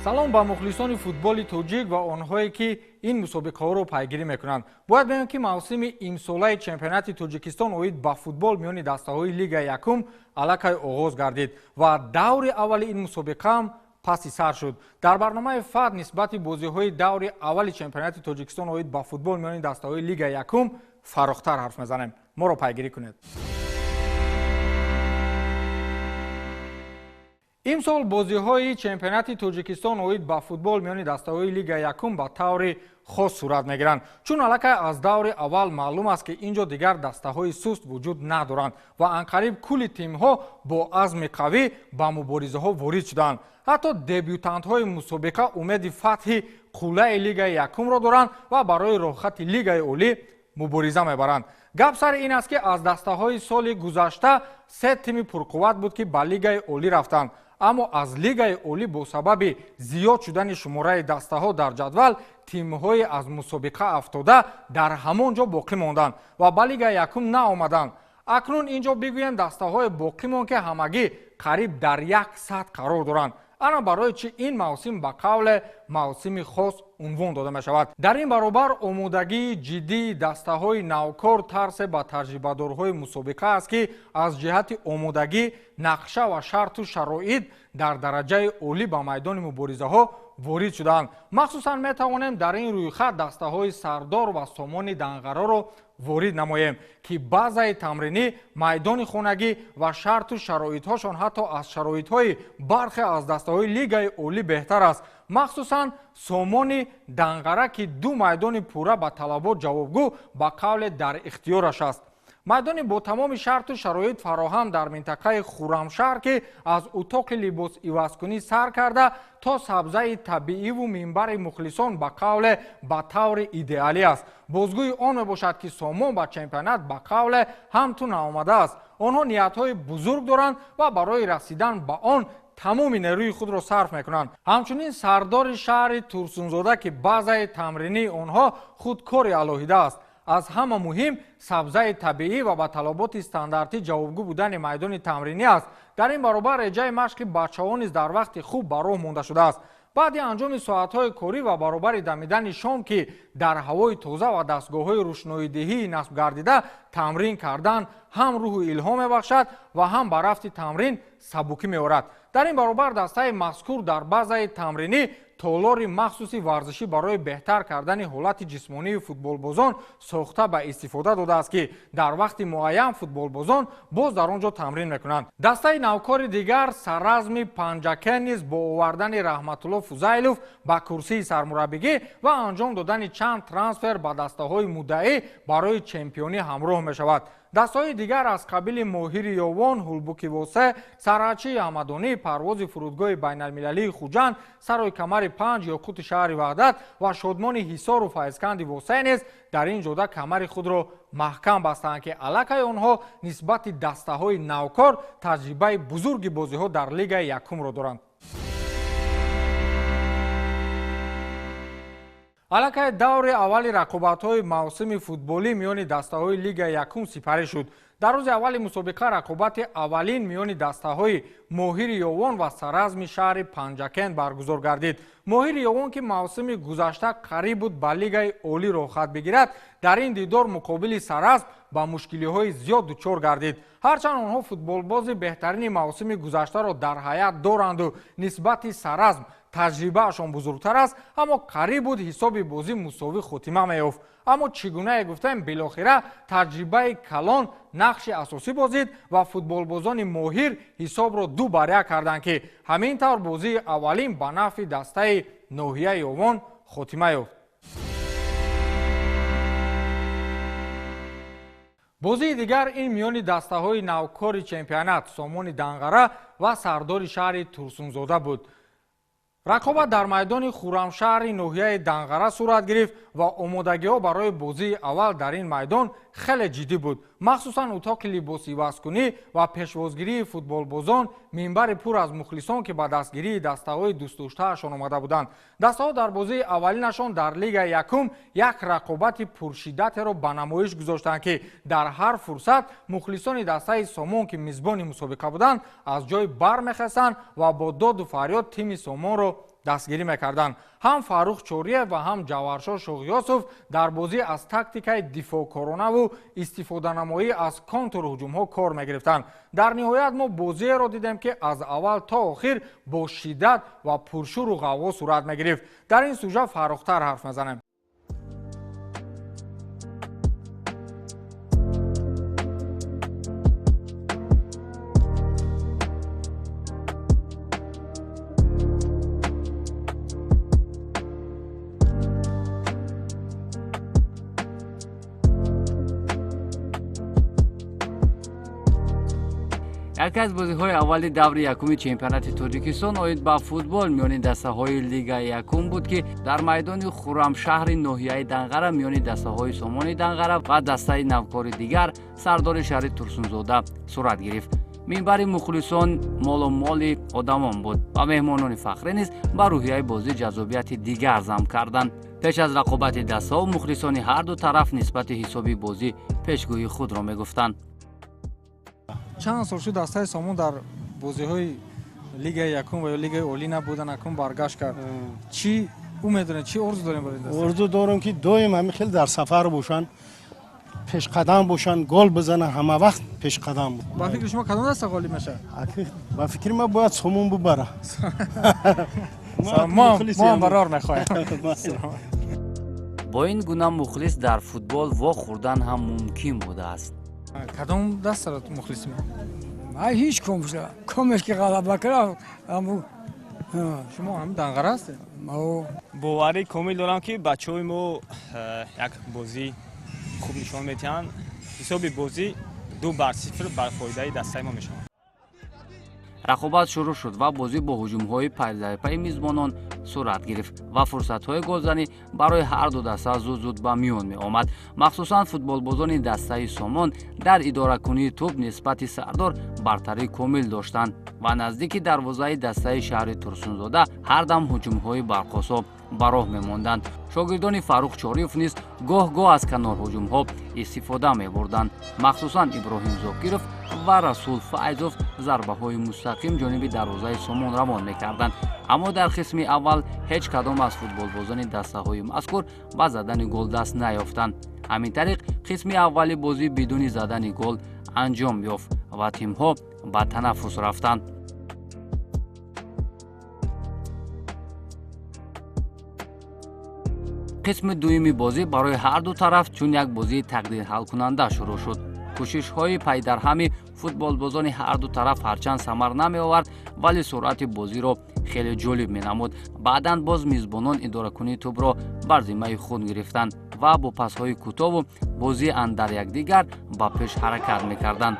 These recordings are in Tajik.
салом ба мухлисони футболи тоҷик ва онҳое ки ин мусобиқаҳоро пайгирӣ мекунанд. Бояд бигӯям ки мавсими имсолаи чемпионати Тоҷикистон оид ба футбол миёни дастаҳои Лигаи Якум аллакай оғоз гардид ва даври аввали ин мусобиқа ҳам паси сар шуд. Дар барномаи ФАТ нисбати бозиҳои даври аввали чемпионати Тоҷикистон оид ба футбол миёни дастаҳои Лигаи Якум фарохтар ҳарф мезанем. Моро пайгирӣ кунед. имсол бозиҳои чемпионати Тоҷикистон оид ба футбол миёни дастаҳои Лигаи Якум ба таври хос сурат мегиранд. Чун аллакай аз даври аввал маълум аст ки инҷо дигар дастаҳои суст вуҷуд надоранд ва анқариб кулли тимҳо бо азми қавӣ ба муборизаҳо ворид шуданд. ҳатто дебютантҳои мусобиқа умеди фатҳи қуллаи Лигаи Якумро доранд ва барои роҳхати Лигаи Олӣ мубориза мебаранд. гап сар ин аст ки аз дастаҳои соли гузашта се тими пурқувват буд ки ба Лигаи Олӣ рафтанд. аммо аз Лигаи Олӣ бо сабаби зиёд шудани шумораи дастаҳо дар ҷадвал тимҳои аз мусобиқа афтода дар ҳамон ҷо боқӣ монданд ва ба Лигаи Якум наомаданд. акнун инҷо бигӯем дастаҳои боқимон ки ҳамагӣ қариб дар 100 қарор доранд. ана барои чӣ ин мавсим ба қавле мавсими хос унвон дода мешавад. дар ин баробар омодагии ҷиддии дастаҳои навкор тарсе ба таҷрибадорҳои мусобиқа аст ки аз ҷиҳати омодагӣ нақша ва шарту шароит дар дараҷаи олӣ ба майдони муборизаҳо ворид шудаанд. махсусан метавонем дар ин рӯйхат дастаҳои Сардор ва Сомони Данғароро ворид намоем ки базаи тамринӣ, майдони хонагӣ ва шарту шароитҳошон ҳатто аз шароитҳои бархе аз дастаҳои Лигаи Олӣ беҳтар аст. махсусан Сомони Данғара ки ду майдони пурра ба талабот ҷавобгӯ ба қавле дар ихтиёраш аст. майдони бо тамоми шарту шароит фароҳам дар минтақаи Хуррамшаҳр ки аз утоқи либосивазкунӣ сар карда то сабзаи табииву минбари мухлисон ба қавле ба таври идеалӣ аст. бозгӯи он мебошад ки Сомон ба чемпионат ба қавле ҳамту наомадааст. онҳо ниятҳои бузург доранд ва барои расидан ба он тамоми нерӯи худро сарф мекунанд. ҳамчунин сардори шаҳри Турсунзода ки базаи тамринии онҳо худ кори алоҳида аст. аз ҳама муҳим сабзаи табиӣ ва ба талаботи стандартӣ ҷавобгӯ будани майдони тамринӣ аст. дар ин баробар реҷаи машқи бачаҳо низ дар вақти хуб ба роҳ монда шудааст. баъди анҷоми соатҳои корӣ ва баробари дамидани шом ки дар ҳавои тоза ва дастгоҳҳои рӯшноидеҳии насб гардида тамрин кардан ҳам рӯҳу илҳом мебахшад ва ҳам ба рафти тамрин сабукӣ меорад. дар ин баробар дастаи мазкур дар базаи тамринӣ толори махсуси варзишӣ барои беҳтар кардани ҳолати ҷисмонии футболбозон сохта ба истифода додааст ки дар вақти муайян футболбозон боз дар он ҷо тамрин мекунанд. дастаи навкори дигар Саразми Панҷакен низ бо овардани Раҳматулло Фузайлов ба курсии сармураббигӣ ва анҷом додани чанд трансфер ба дастаҳои муддаӣ барои чемпионӣ ҳамроҳ мешавад. дастаҳои дигар аз қабили Моҳири Ёвон, Ҳулбуки Восе, Сарачии Ҳамадонӣ, Парвози фурудгоҳи байналмилалии Хуҷанд, Сарои Камари 5, Ёқути шаҳри Ваҳдат ва Шодмони Ҳисору Файзканди Восе низ дар ин ҷода камари худро маҳкам бастанд ки аллакай онҳо нисбати дастаҳои навкор таҷрибаи бузурги бозиҳо дар Лигаи Якумро доранд. аллакай даври аввали рақобатҳои мавсими футболӣ миёни дастаҳои Лигаи Якум сипарӣ шуд. дар рӯзи аввали мусобиқа рақобати аввалин миёни дастаҳои Моҳири Ёвон ва Саразми шаҳри Панҷакен баргузор гардид. Моҳири Ёвон ки мавсими гузашта қариб буд ба Лигаи Олӣ роҳхат бигирад, дар ин дидор муқобили Саразм ба мушкилиҳои зиёд дучор гардид. ҳарчанд онҳо футболбози беҳтарини мавсими гузаштаро дар ҳайат доранду нисбати Саразм таҷрибаашон бузургтар аст, аммо қариб буд ҳисоби бозӣ мусовӣ хотима меёфт. аммо чӣ гуна гуфтем билохира таҷрибаи калон нақши асосӣ бозид ва футболбозони моҳир ҳисобро 2-1 карданд ки ҳамин тавр бозии аввалин ба нафъи дастаи ноҳияи Ёвон хотима ёфт. бозии дигар ин миёни дастаҳои навкори чемпионат Сомони Данғара ва Сардори шаҳри Турсунзода буд. рақобат дар майдони Хуррамшаҳри ноҳияи Данғара сурат гирифт ва омодагиҳо барои бозии аввал дар ин майдон хеле ҷиддӣ буд. махсусан утоқи либосивазкунӣ ва пешвозгирии футболбозон минбари пур аз мухлисон ки ба дастгирии дастаҳои дӯстдоштаашон омада буданд. дастаҳо дар бозии аввалинашон дар Лигаи Якум як рақобати пуршиддатеро ба намоиш гузоштанд ки дар ҳар фурсат мухлисони дастаи Сомон ки мизбони мусобиқа буданд аз ҷой бармехестанд ва бо доду фарёд тими Сомонро дастгирӣ мекарданд. ҳам Фаррух Чориев ва ҳам Ҷавҳаршор Шоғиёсов дар бозӣ аз тактикаи дифоъкоронаву истифоданамоӣ аз контрҳуҷумҳо кор мегирифтанд. дар ниҳоят мо бозиеро дидем ки аз аввал то охир бо шиддат ва пуршуру ғавғо сурат мегирифт. дар ин сюжет фаррухтар ҳарф мезанем. яке аз бозиҳои аввали даври якуми чемпионати Тоҷикистон оид ба футбол миёни дастаҳои Лигаи Якум буд, ки дар майдони Хуррамшаҳри ноҳияи Данғара миёни дастаҳои Сомони Данғара ва дастаи навкори дигар сардори шаҳри Турсунзода сурат гирифт. минбари мухлисон моломоли одамон буд ва меҳмонони фахрӣ низ ба рӯҳияи бозӣ ҷазобияти дигар замб карданд. пеш аз рақобати дастаҳо мухлисони ҳарду тараф нисбати ҳисоби бозӣ пешгӯии худро мегуфтанд. чанд сол шуд дастаи Сомон дар бозиҳои Лигаи Якум ва ё Лигаи Олӣ набудан, акнун баргашт кард. чӣ умед дорем, чӣ орзу дорем барои даста? орзу дорем ки доим ҳамин хел дар сафар бошанд, пешқадам бошанд, гол бизананд, ҳама вақт пешқадам. ба фикри шумо кадом даста ғолиб мешавад? ба фикри ман бояд Сомон бибара. мо барор мехоҳем. бо ин гуна мухлис дар футбол во хӯрдан ҳам мумкин будааст. кадом дастаро мухлис ме? من هیچ کمش که غلبه کرد امو шумо ҳам Данғара ҳастед? ما бовари комил дорам ки бачаҳои мо як бозӣ хуб нишон метиҳанд. ҳисоби бозӣ 2-0 бар фоидаи дастаи мо мешавад. рақобат шурӯъ шуд ва бозӣ бо ҳуҷумҳои пайдарпайи мизбонон сурат гирифт ва фурсатҳои голзанӣ барои ҳарду даста зуд ба миён меомад. махсусан футболбозони дастаи Сомон дар идоракунии тӯб нисбати сардор бартарии комил доштанд ва наздики дарвозаи дастаи шаҳри Турсунзода ҳардам ҳуҷумҳои барқосо ба роҳ мемонданд. шогирдони Фаррух Чориев низ гоҳ-гоҳ аз канорҳуҷумҳо истифода мебурданд. махсусан Иброҳим Зокиров ва Расул Файзов зарбаҳои мустақим ҷониби дарвозаи Сомон равон мекарданд. аммо дар қисми аввал ҳеҷ кадом аз футболбозони дастаҳои мазкур ба задани гол даст наёфтанд. ҳамин тариқ қисми аввали бозӣ бидуни задани гол анҷом ёфт ва тимҳо ба танаффус рафтанд. қисми дуюми бозӣ барои ҳарду тараф чун як бозии тақдирҳалкунанда шурӯъ шуд. кӯшишҳои пайдарҳами футболбозони ҳарду тараф ҳарчанд самар намеовард, вале суръати бозиро хеле ҷолиб менамуд. баъдан боз мизбонон идоракунии тӯбро бар зиммаи худ гирифтанд ва бо пасҳои кӯтову бозии андар якдигар ба пеш ҳаракат мекарданд.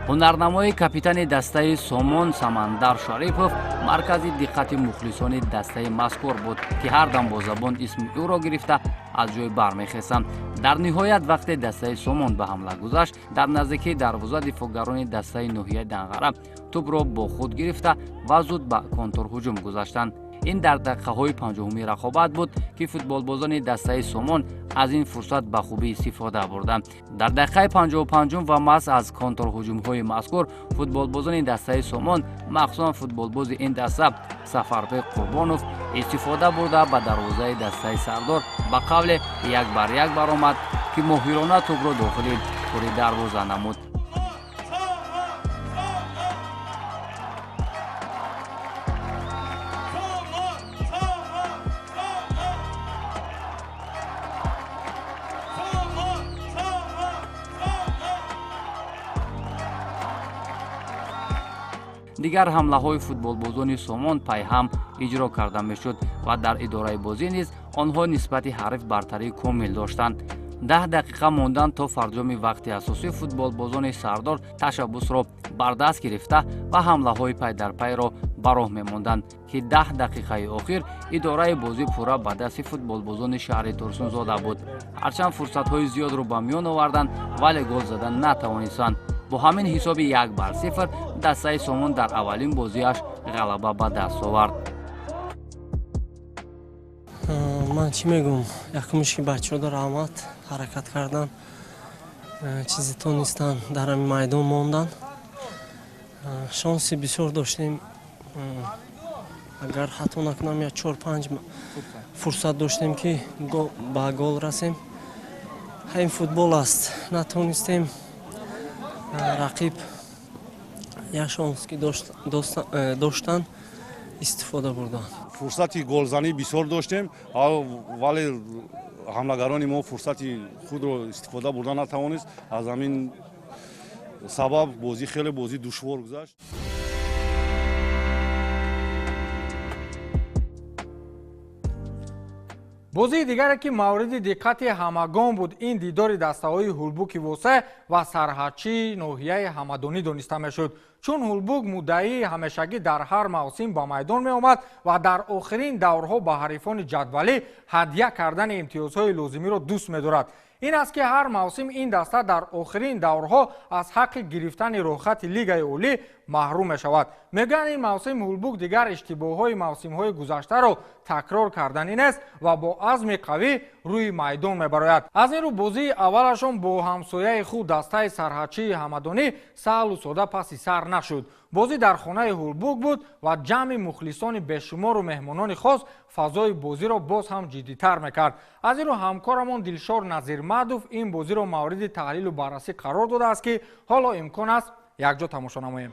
ҳунарнамои капитани дастаи Сомон Самандар Шарипов маркази диққати мухлисони дастаи мазкур буд, ки ҳардам бо забон исми ӯро гирифта аз ҷой бармехестанд. дар ниҳоят вақте дастаи Сомон ба ҳамла гузашт, дар наздикии дарвоза дифоъгарони дастаи ноҳияи Данғара тӯбро бо худ гирифта ва зуд ба контрҳуҷум гузаштанд. ин дар дақиқаҳои панҷуҳуми рақобат буд, ки футболбозони дастаи Сомон аз ин фурсат ба хубӣ истифода бурданд. дар дақиқаи 55 ва маҳз аз контрҳуҷумҳои мазкур футболбозони дастаи Сомон, махсусан футболбози ин даста Сафарбек Қурбонов истифода бурда ба дарвозаи дастаи Сардор ба қавле 1-1 баромад, ки моҳирона тӯбро дохили кури дарвоза намуд. дигар ҳамлаҳои футболбозони Сомон пайҳам иҷро карда мешуд ва дар идораи бозӣ низ онҳо нисбати ҳариф бартарии комил доштанд. 10 дақиқа мондан то фарҷоми вақти асосӣ футболбозони Сардор ташаббусро бар даст гирифта ва ҳамлаҳои пайдарпайро ба роҳ мемонданд, ки 10 дақиқаи охир идораи бозӣ пурра ба дасти футболбозони шаҳри Турсунзода буд. ҳарчанд фурсатҳои зиёдро ба миён оварданд, вале гол задан натавонистанд. бо ҳамин ҳисоби 1-0 дастаи Сомон дар аввалин бозиаш ғалаба ба даст овард. ман чӣ мегӯм, якумш ки бачаҳо раҳмат ҳаракат кардан, чизе тонистан дар ҳамин майдон мондан. шонси бисёр доштем, агар ҳатто накунам 4-5 фурсат доштем ки ба гол расем. ҳамин футбол аст, натонистем рақиб як шонски доштан истифода бурдан. фурсати голзанӣ бисёр доштем, вале ҳамлагарони мо фурсати худро истифода бурда натавонист. аз ҳамин сабаб бозӣ хеле бозӣ душвор гузашт. бозии дигаре ки мавриди диққати ҳамагон буд ин дидори дастаҳои ҳулбуки восе ва сарҳадчии ноҳияи ҳамадонӣ дониста мешуд, чун ҳулбук муддаии ҳамешагӣ дар ҳар мавсим ба майдон меомад ва дар охирин даврҳо ба ҳарифони ҷадвалӣ ҳадя кардани имтиёзҳои лозимиро дӯст медорад. ин аст ки ҳар мавсим ин даста дар охирин даврҳо аз ҳаққи гирифтани роҳхати лигаи олӣ маҳрум мешавад. мегӯянд ин мавсим ҳулбук дигар иштибоҳҳои мавсимҳои гузаштаро такрор карданӣ нест ва бо азми қавӣ рӯи майдон мебарояд. аз ин рӯ бозии аввалашон бо ҳамсояи худ дастаи сарҳадчии ҳамадонӣ саҳлу сода паси сар нашуд. бозӣ дар хонаи ҳулбук буд ва ҷамъи мухлисони бешумору меҳмонони хос фазои бозиро боз ҳам ҷиддитар мекард. аз ин рӯ ҳамкорамон Дилшор Назирмадов ин бозиро мавриди таҳлилу баррасӣ қарор додааст ки ҳоло имкон аст якҷо тамошо намоем.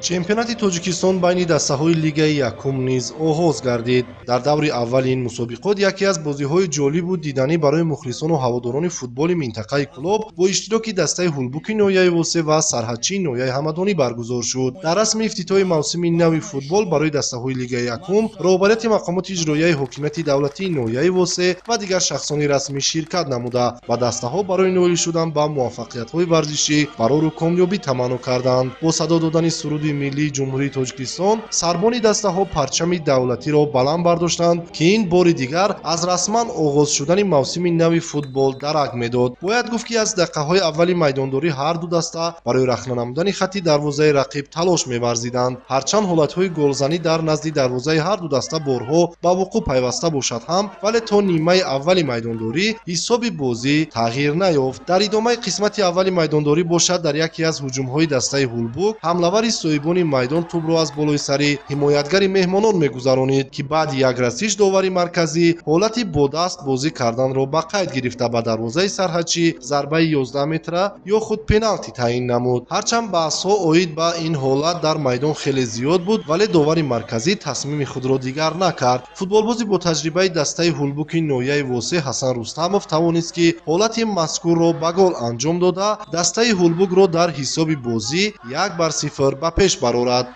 чемпионати тоҷикистон байни дастаҳои лигаи якум низ оғоз гардид. дар даври аввали ин мусобиқот яке аз бозиҳои ҷолибу диданӣ барои мухлисону ҳаводорони футболи минтақаи клуб бо иштироки дастаи ҳулбуки ноҳияи восе ва сарҳадчии ноҳияи ҳамадонӣ баргузор шуд. дар расми ифтитоҳи мавсими нави футбол барои дастаҳои лигаи якум роҳбарияти мақомоти иҷроияи ҳокимияти давлатии ноҳияи восе ва дигар шахсони расмӣ ширкат намуда ба дастаҳо барои ноил шудан ба муваффақиятҳои варзишӣ барору комёбӣ таманно карданд. бо садо додани суруди миллии ҷумҳурии тоҷикистон сарбони дастаҳо парчами давлатиро баланд бардоштанд ки ин бори дигар аз расман оғоз шудани мавсими нави футбол дарак медод. бояд гуфт ки аз дақиқаҳои аввали майдондорӣ ҳар ду даста барои рахна намудани хатти дарвозаи рақиб талош меварзиданд. ҳарчанд ҳолатҳои голзанӣ дар назди дарвозаи ҳар ду даста борҳо ба вуқӯъ пайваста бошад ҳам, вале то нимаи аввали майдондорӣ ҳисоби бозӣ тағйир наёфт. дар идомаи қисмати аввали майдондорӣ бошад дар яке аз ҳуҷумҳои дастаи ҳулбук ҳамлавари соҳибони майдон тӯбро аз болои сари ҳимоятгари меҳмонон мегузаронид ки баъди як расиш довари марказӣ ҳолати бо даст бозӣ карданро ба қайд гирифта ба дарвозаи сарҳадчӣ зарбаи 11 метра ё худ пеналти таъин намуд. ҳарчанд баҳсҳо оид ба ин ҳолат дар майдон хеле зиёд буд, вале довари марказӣ тасмими худро дигар накард. футболбози бо таҷрибаи дастаи ҳулбуки ноҳияи восе Ҳасан Рустамов тавонист ки ҳолати мазкурро ба гол анҷом дода дастаи ҳулбукро дар ҳисоби бозӣ 1-0 ба пеш барорад.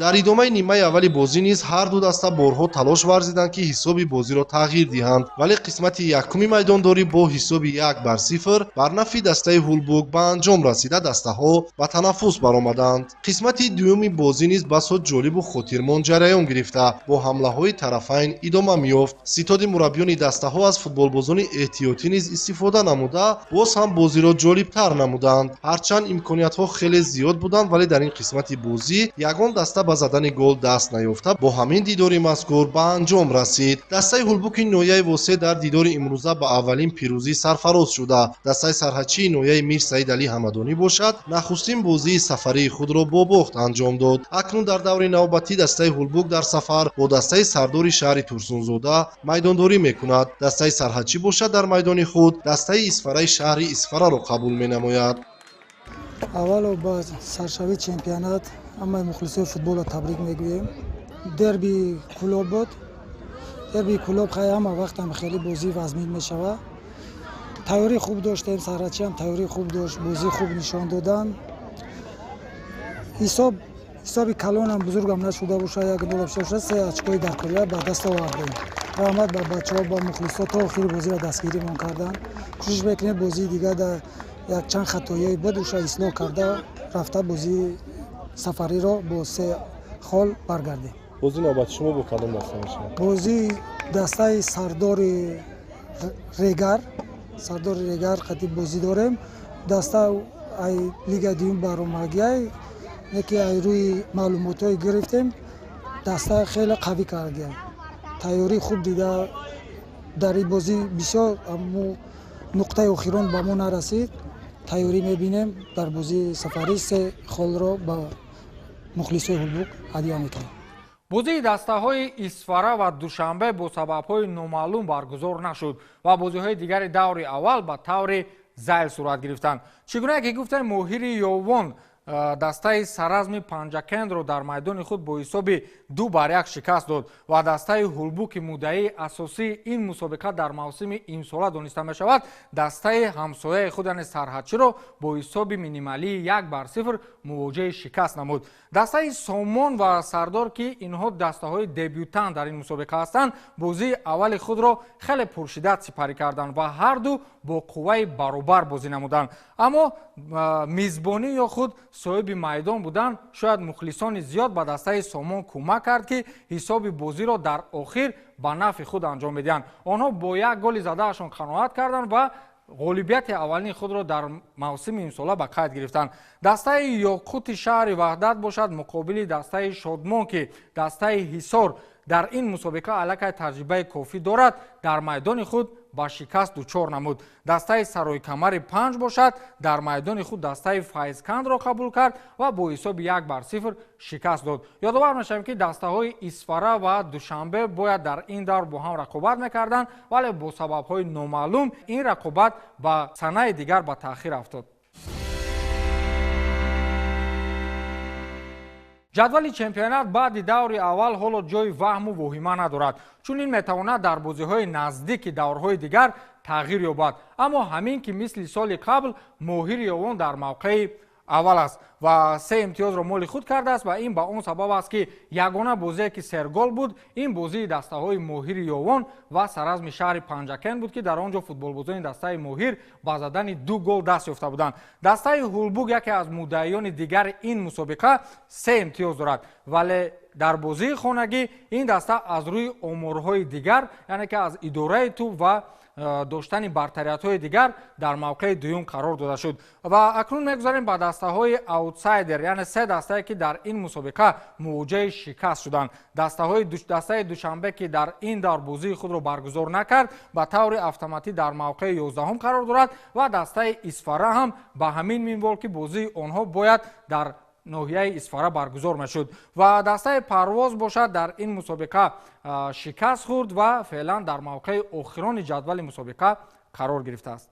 дар идомаи нимаи аввали бозӣ низ ҳар ду даста борҳо талош варзиданд ки ҳисоби бозиро тағйир диҳанд, вале қисмати якуми майдондорӣ бо ҳисоби 1-0 бар нафъи дастаи ҳулбук ба анҷом расида дастаҳо ба танаффус баромаданд. қисмати дуюми бозӣ низ басо ҷолибу хотирмон ҷараён гирифта бо ҳамлаҳои тарафайн идома меёфт. ситоди мураббиёни дастаҳо аз футболбозони эҳтиётӣ низ истифода намуда боз ҳам бозиро ҷолибтар намуданд. ҳарчанд имкониятҳо хеле зиёд буданд, вале дар ин қисмати бозӣ ягон даста ба задани гол даст наёфта бо ҳамин дидори мазкур ба анҷом расид. дастаи ҳулбуки ноҳияи восе дар дидори имрӯза ба аввалин пирӯзӣ сарфароз шуда. дастаи сарҳадчии ноҳияи Мир Саид Алӣ Ҳамадонӣ бошад нахустин бозии сафарии худро бо бохт анҷом дод. акнун дар даври навбатӣ дастаи ҳулбук дар сафар бо дастаи сардори шаҳри Турсунзода майдондорӣ мекунад. дастаи сарҳадчӣ бошад дар майдони худ дастаи Исфараи шаҳри Исфараро қабул менамояд. аввало ба саршавии чемпионат ҳамаи мухлисони футболро табрик мегӯем. дерби клуб буд. дерби клуб ҳама вақт ҳам хеле бозӣ вазмин мешавад. тайёрӣ хуб доштем, сарҳадчӣ ҳам тайёрӣ хуб дошт, бозӣ хуб нишон додан. ҳисоби калонам бузургам нашуда бошад, 1-0 шуда 3 очкои дар кӯрия ба даст овардем. раҳмат ба бачаҳо, ба мухлисо то охири бозиро дастгиримон карданд. кӯшиш мекунем бозии дигар дар як чанд хатоёи буд уша ислоҳ карда рафта бозии сафариро бо 3 хол баргардем. бозии навбати шумо бо кадом даста мешавад? бозии дастаи сардори регар қатиб бозӣ дорем. даста ай лига дуюм баромагиай неки ай рӯи маълумотҳое гирифтем. даста хеле қавӣ кардем. тайёрӣ хуб дида дар ин бозӣ бисёр аммо нуқтаи охирон ба мо нарасид. тайёрӣ мебинем дар бозии сафарӣ 3 холро ба мухлисои ҳулбук ҳадия мекунем. бозии дастаҳои исфара ва душанбе бо сабабҳои номаълум баргузор нашуд ва бозиҳои дигари даври аввал ба таври зайл сурат гирифтанд. чӣ гуна ки гуфтем моҳири ёвон дастаи саразми панҷакендро дар майдони худ бо ҳисоби 2-1 шикаст дод ва дастаи ҳулбуки муддаии асосии ин мусобиқа дар мавсими имсола дониста мешавад дастаи ҳамсояи худ яъне сарҳадчиро бо ҳисоби минималии 1-0 мувоҷиҳи шикаст намуд. дастаи сомон ва сардор ки инҳо дастаҳои дебютант дар ин мусобиқа ҳастанд бозии аввали худро хеле пуршиддат сипарӣ карданд ва ҳарду бо қувваи баробар бозӣ намуданд. аммо мизбонӣ ё худ соҳиби майдон буданд шояд мухлисони зиёд ба дастаи сомон кӯмак кард ки ҳисоби бозиро дар охир ба нафъи худ анҷом медиҳанд. онҳо бо як голи задаашон қаноат карданд ва ғолибияти аввалини худро дар мавсими имсола ба қайд гирифтанд. дастаи ёқути шаҳри ваҳдат бошад муқобили дастаи шодмон ки дастаи ҳисор дар ин мусобиқа аллакай таҷрибаи кофӣ дорад дар майдони худ ба шикаст дучор намуд. дастаи саройкамари 5 бошад дар майдони худ дастаи файзкандро қабул кард ва бо ҳисоби 1-0 шикаст дод. ёдовар мешавем ки дастаҳои исфара ва душанбе бояд дар ин давр бо ҳам рақобат мекарданд вале бо сабабҳои номаълум ин рақобат ба санаи дигар ба таъхир афтод. ҷадвали чемпионат баъди даври аввал ҳоло ҷои ваҳму воҳима надорад, чун ин метавонад дар бозиҳои наздики даврҳои дигар тағйир ёбад. аммо ҳамин ки мисли соли қабл моҳири ёвон дар мавқеи аввал аст ва 3 имтиёзро моли худ кардааст ва ин ба он сабаб аст ки ягона бозие ки сергол буд ин бозии дастаҳои моҳири ёвон ва саразми шаҳри панҷакен буд ки дар он ҷо футболбозони дастаи моҳир ба задани 2 гол даст ёфта буданд. дастаи ҳулбук яке аз муддаиёни дигари ин мусобиқа 3 имтиёз дорад, вале дар бозии хонагӣ ин даста аз рӯи оморҳои дигар яъне ки аз идораи тӯб ва доштани бартариятҳои дигар дар мавқеи дуюм қарор дода шуд ва акнун мегузарем ба дастаҳои аутсайдер яъне 3 дастае ки дар ин мусобиқа мувоҷиҳи шикаст шуданд. дастаи душанбе ки дар ин давр бозии худро баргузор накард ба таври автоматӣ дар мавқеи 11 қарор дорад ва дастаи исфара ҳам ба ҳамин минвол ки бозии онҳо бояд дар ноҳияи исфара баргузор мешуд ва дастаи парвоз бошад дар ин мусобиқа шикаст хӯрд ва феълан дар мавқеи охирони ҷадвали мусобиқа қарор гирифтааст.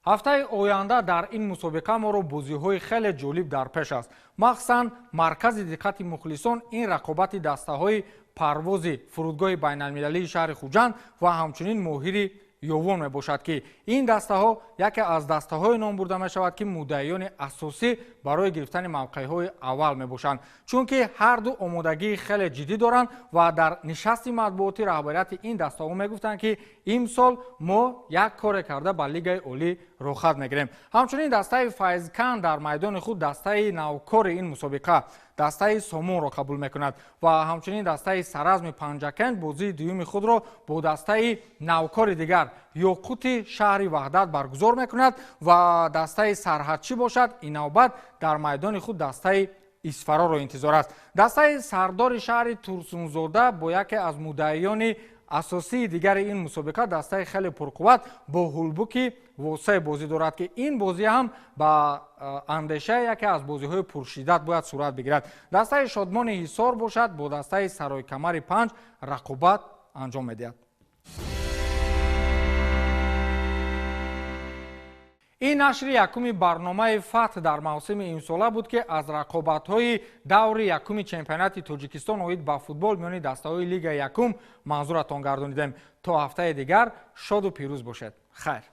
ҳафтаи оянда дар ин мусобиқа моро бозиҳои хеле ҷолиб дар пеш аст. махсусан маркази диққати мухлисон ин рақобати дастаҳои парвози фурудгоҳи байналмилалии шаҳри хуҷанд ва ҳамчунин моҳири ёвон мебошад ки ин дастаҳо яке аз дастаҳое ном бурда мешавад ки муддаиёни асосӣ барои гирифтани мавқеъҳои аввал мебошанд, чунки ҳарду омодагии хеле ҷиддӣ доранд ва дар нишасти матбуотӣ раҳбарияти ин дастаҳо мегуфтанд ки имсол мо як коре карда ба лигаи олӣ рохат мегирем. ҳамчунин дастаи файзкан дар майдони худ дастаи навкори ин мусобиқа дастаи сомонро қабул мекунад ва ҳамчунин дастаи саразми панҷакент бозии дуюми худро бо дастаи навкори дигар ёқути шаҳри ваҳдат баргузор мекунад ва дастаи сарҳадчӣ бошад ин навбат дар майдони худ дастаи исфароро интизор аст. дастаи сардори шаҳри турсунзода бо яке аз муддаиёни асосии дигари ин мусобиқа дастаи хеле пурқувват бо ҳулбуки восеъ бозӣ дорад ки ин бозӣ ҳам ба андешаи яке аз бозиҳои пуршиддат бояд сурат бигирад. дастаи шодмони ҳисор бошад бо дастаи саройкамари 5 рақобат анҷом медиҳад. ин нашри якуми барномаи фатҳ дар мавсими имсола буд ки аз рақобатҳои даври якуми чемпионати тоҷикистон оид ба футбол миёни дастаҳои лигаи якум манзуратон гардонидем. то ҳафтаи дигар шоду пирӯз бошед. хайр.